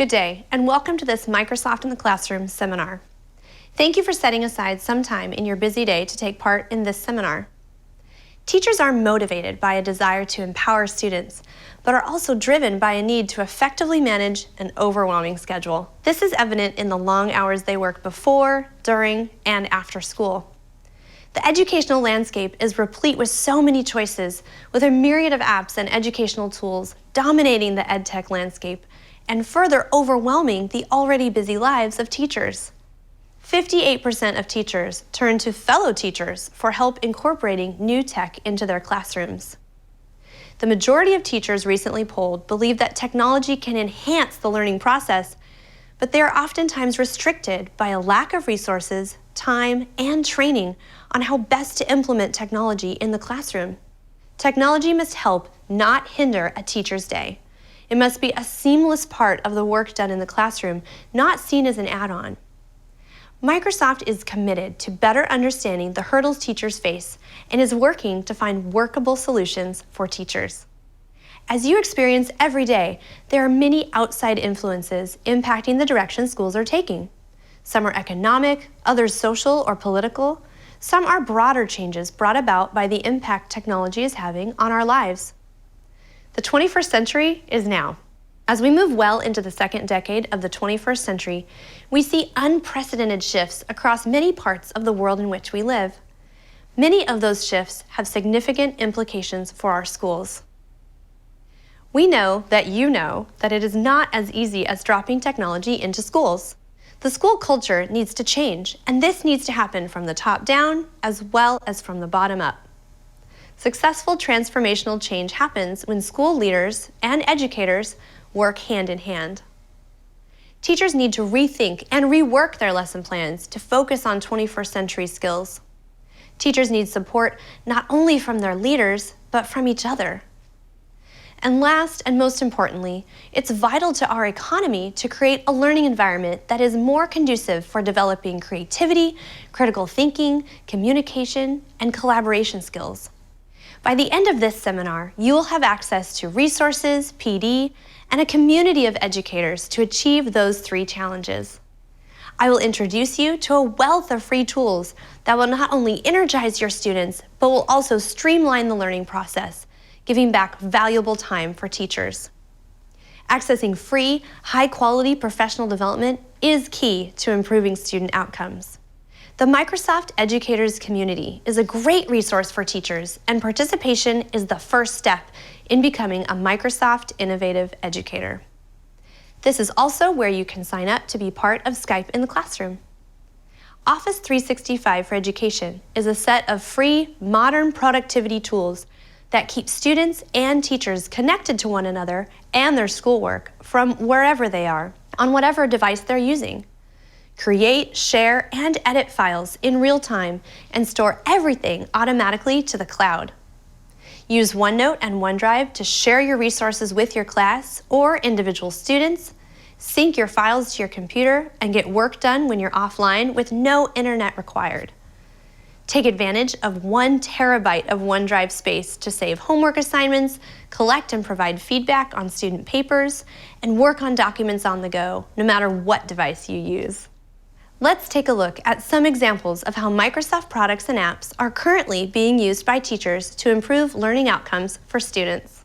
Good day, and welcome to this Microsoft in the Classroom seminar. Thank you for setting aside some time in your busy day to take part in this seminar. Teachers are motivated by a desire to empower students, but are also driven by a need to effectively manage an overwhelming schedule. This is evident in the long hours they work before, during, and after school. The educational landscape is replete with so many choices, with a myriad of apps and educational tools dominating the EdTech landscape and further overwhelming the already busy lives of teachers. 58% of teachers turn to fellow teachers for help incorporating new tech into their classrooms. The majority of teachers recently polled believe that technology can enhance the learning process, but they are oftentimes restricted by a lack of resources, time, and training on how best to implement technology in the classroom. Technology must help, not hinder, a teacher's day. It must be a seamless part of the work done in the classroom, not seen as an add-on. Microsoft is committed to better understanding the hurdles teachers face and is working to find workable solutions for teachers. As you experience every day, there are many outside influences impacting the direction schools are taking. Some are economic, others social or political. Some are broader changes brought about by the impact technology is having on our lives. The 21st century is now. As we move well into the second decade of the 21st century, we see unprecedented shifts across many parts of the world in which we live. Many of those shifts have significant implications for our schools. We know that it is not as easy as dropping technology into schools. The school culture needs to change, and this needs to happen from the top down as well as from the bottom up. Successful transformational change happens when school leaders and educators work hand in hand. Teachers need to rethink and rework their lesson plans to focus on 21st century skills. Teachers need support not only from their leaders, but from each other. And last and most importantly, it's vital to our economy to create a learning environment that is more conducive for developing creativity, critical thinking, communication, and collaboration skills. By the end of this seminar, you will have access to resources, PD, and a community of educators to achieve those three challenges. I will introduce you to a wealth of free tools that will not only energize your students, but will also streamline the learning process, giving back valuable time for teachers. Accessing free, high-quality professional development is key to improving student outcomes. The Microsoft Educators Community is a great resource for teachers, and participation is the first step in becoming a Microsoft Innovative Educator. This is also where you can sign up to be part of Skype in the Classroom. Office 365 for Education is a set of free, modern productivity tools that keep students and teachers connected to one another and their schoolwork from wherever they are, on whatever device they're using. Create, share, and edit files in real time and store everything automatically to the cloud. Use OneNote and OneDrive to share your resources with your class or individual students, sync your files to your computer, and get work done when you're offline with no internet required. Take advantage of 1 terabyte of OneDrive space to save homework assignments, collect and provide feedback on student papers, and work on documents on the go, no matter what device you use. Let's take a look at some examples of how Microsoft products and apps are currently being used by teachers to improve learning outcomes for students.